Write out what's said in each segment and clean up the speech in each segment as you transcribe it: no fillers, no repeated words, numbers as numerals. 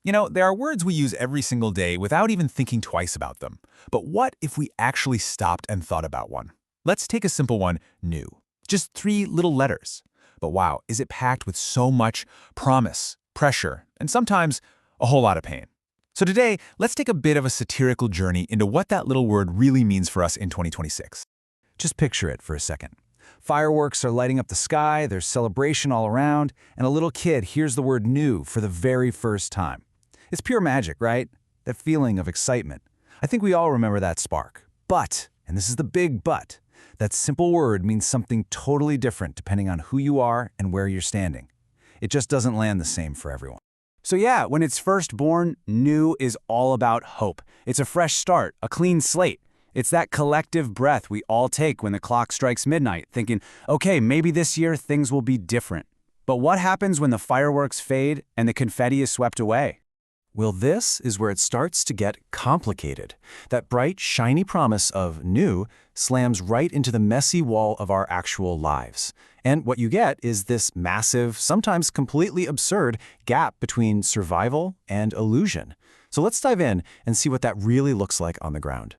You know, there are words we use every single day without even thinking twice about them. But what if we actually stopped and thought about one? Let's take a simple one, new. Just 3 little letters. But wow, is it packed with so much promise, pressure, and sometimes a whole lot of pain. So today, let's take a bit of a satirical journey into what that little word really means for us in 2026. Just picture it for a second. Fireworks are lighting up the sky, there's celebration all around, and a little kid hears the word new for the very first time. It's pure magic, right? That feeling of excitement. I think we all remember that spark. But, and this is the big but, that simple word means something totally different depending on who you are and where you're standing. It just doesn't land the same for everyone. So yeah, when it's first born, new is all about hope. It's a fresh start, a clean slate. It's that collective breath we all take when the clock strikes midnight, thinking, okay, maybe this year things will be different. But what happens when the fireworks fade and the confetti is swept away? Well, this is where it starts to get complicated. That bright, shiny promise of new slams right into the messy wall of our actual lives. And what you get is this massive, sometimes completely absurd, gap between survival and illusion. So let's dive in and see what that really looks like on the ground.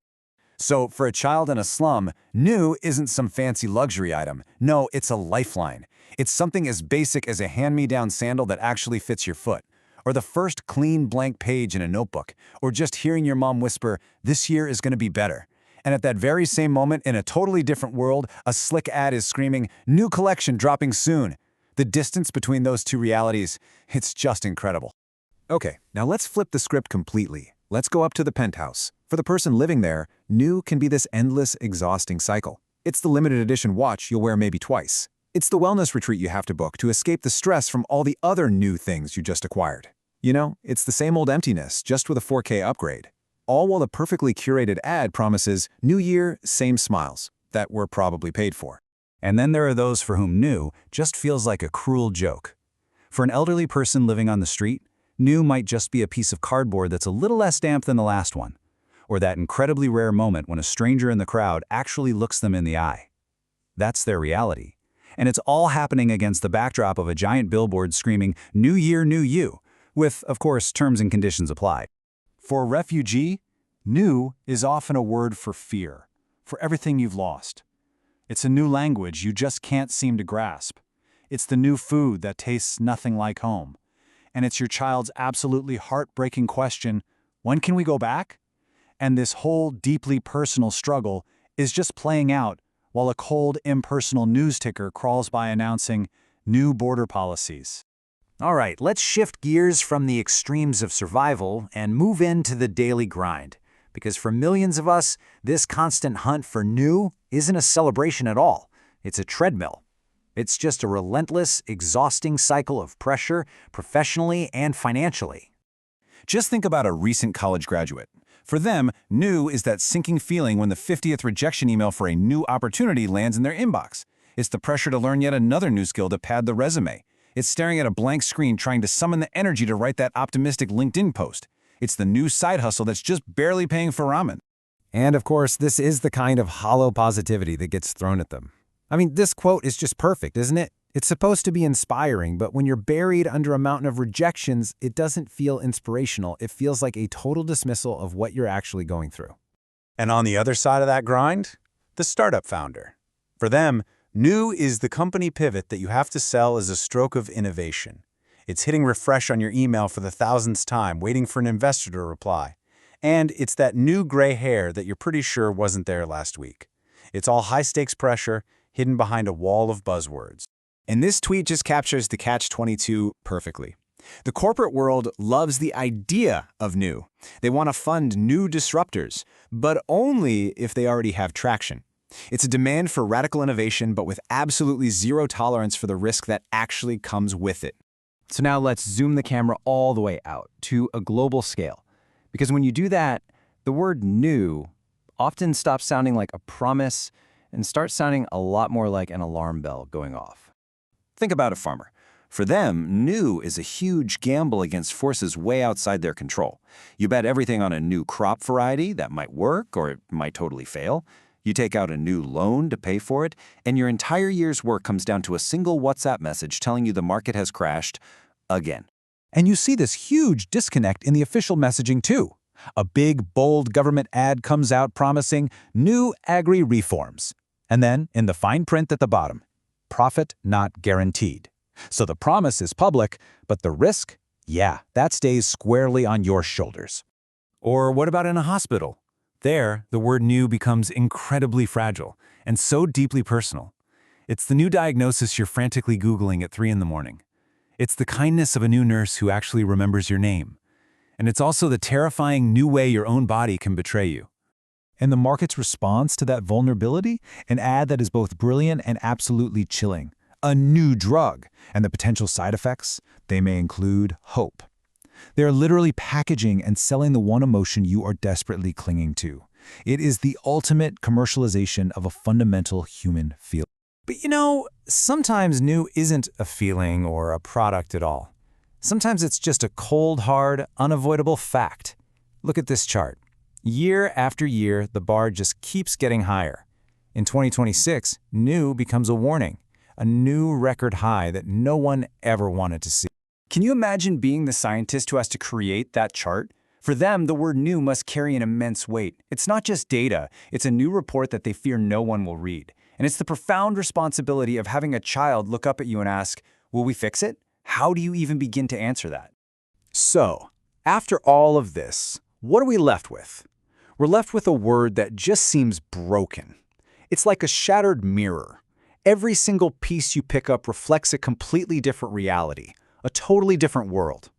So for a child in a slum, new isn't some fancy luxury item. No, it's a lifeline. It's something as basic as a hand-me-down sandal that actually fits your foot, or the first clean blank page in a notebook, or just hearing your mom whisper, "This year is going to be better." And at that very same moment, in a totally different world, a slick ad is screaming, "New collection dropping soon." The distance between those two realities, it's just incredible. Okay, now let's flip the script completely. Let's go up to the penthouse. For the person living there, new can be this endless, exhausting cycle. It's the limited edition watch you'll wear maybe twice. It's the wellness retreat you have to book to escape the stress from all the other new things you just acquired. You know, it's the same old emptiness, just with a 4K upgrade. All while the perfectly curated ad promises, new year, same smiles, that were probably paid for. And then there are those for whom new just feels like a cruel joke. For an elderly person living on the street, new might just be a piece of cardboard that's a little less damp than the last one, or that incredibly rare moment when a stranger in the crowd actually looks them in the eye. That's their reality. And it's all happening against the backdrop of a giant billboard screaming, "New year, new you," with, of course, terms and conditions applied. For a refugee, new is often a word for fear, for everything you've lost. It's a new language you just can't seem to grasp. It's the new food that tastes nothing like home. And it's your child's absolutely heartbreaking question, when can we go back? And this whole deeply personal struggle is just playing out while a cold, impersonal news ticker crawls by announcing new border policies. All right, let's shift gears from the extremes of survival and move into the daily grind. Because for millions of us, this constant hunt for new isn't a celebration at all. It's a treadmill. It's just a relentless, exhausting cycle of pressure, professionally and financially. Just think about a recent college graduate. For them, new is that sinking feeling when the 50th rejection email for a new opportunity lands in their inbox. It's the pressure to learn yet another new skill to pad the resume. It's staring at a blank screen trying to summon the energy to write that optimistic LinkedIn post. It's the new side hustle that's just barely paying for ramen. And of course, this is the kind of hollow positivity that gets thrown at them. I mean, this quote is just perfect, isn't it? It's supposed to be inspiring, but when you're buried under a mountain of rejections, it doesn't feel inspirational. It feels like a total dismissal of what you're actually going through. And on the other side of that grind, the startup founder. For them, new is the company pivot that you have to sell as a stroke of innovation. It's hitting refresh on your email for the 1000th time, waiting for an investor to reply. And it's that new gray hair that you're pretty sure wasn't there last week. It's all high-stakes pressure, hidden behind a wall of buzzwords. And this tweet just captures the catch-22 perfectly. The corporate world loves the idea of new. They want to fund new disruptors, but only if they already have traction. It's a demand for radical innovation, but with absolutely zero tolerance for the risk that actually comes with it. So now let's zoom the camera all the way out to a global scale. Because when you do that, the word new often stops sounding like a promise and starts sounding a lot more like an alarm bell going off. Think about a farmer. For them, new is a huge gamble against forces way outside their control. You bet everything on a new crop variety that might work or it might totally fail. You take out a new loan to pay for it, and your entire year's work comes down to a single WhatsApp message telling you the market has crashed again. And you see this huge disconnect in the official messaging too. A big, bold government ad comes out promising new agri-reforms. And then, in the fine print at the bottom, profit not guaranteed. So the promise is public, but the risk? Yeah, that stays squarely on your shoulders. Or what about in a hospital? There, the word new becomes incredibly fragile and so deeply personal. It's the new diagnosis you're frantically Googling at 3 in the morning. It's the kindness of a new nurse who actually remembers your name. And it's also the terrifying new way your own body can betray you. And the market's response to that vulnerability? An ad that is both brilliant and absolutely chilling. A new drug. And the potential side effects? They may include hope. They're literally packaging and selling the one emotion you are desperately clinging to. It is the ultimate commercialization of a fundamental human feeling. But sometimes new isn't a feeling or a product at all. Sometimes it's just a cold, hard, unavoidable fact. Look at this chart. Year after year, the bar just keeps getting higher. In 2026, new becomes a warning, a new record high that no one ever wanted to see. Can you imagine being the scientist who has to create that chart? For them, the word new must carry an immense weight. It's not just data, it's a new report that they fear no one will read. And it's the profound responsibility of having a child look up at you and ask, will we fix it? How do you even begin to answer that? So, after all of this, what are we left with? We're left with a word that just seems broken. It's like a shattered mirror. Every single piece you pick up reflects a completely different reality, a totally different world.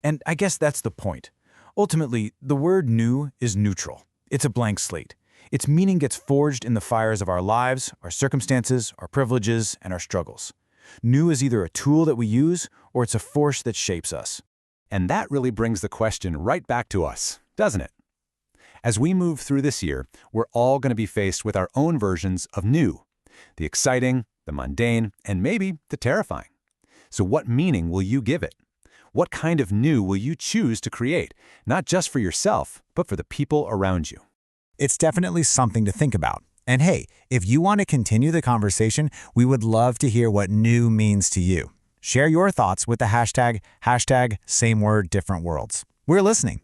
And I guess that's the point. Ultimately, the word new is neutral. It's a blank slate. Its meaning gets forged in the fires of our lives, our circumstances, our privileges, and our struggles. New is either a tool that we use, or it's a force that shapes us. And that really brings the question right back to us, doesn't it? As we move through this year, we're all going to be faced with our own versions of new. The exciting, the mundane, and maybe the terrifying. So what meaning will you give it? What kind of new will you choose to create, not just for yourself, but for the people around you? It's definitely something to think about. And hey, if you want to continue the conversation, we would love to hear what new means to you. Share your thoughts with the hashtag #SameWordDifferentWorlds. We're listening.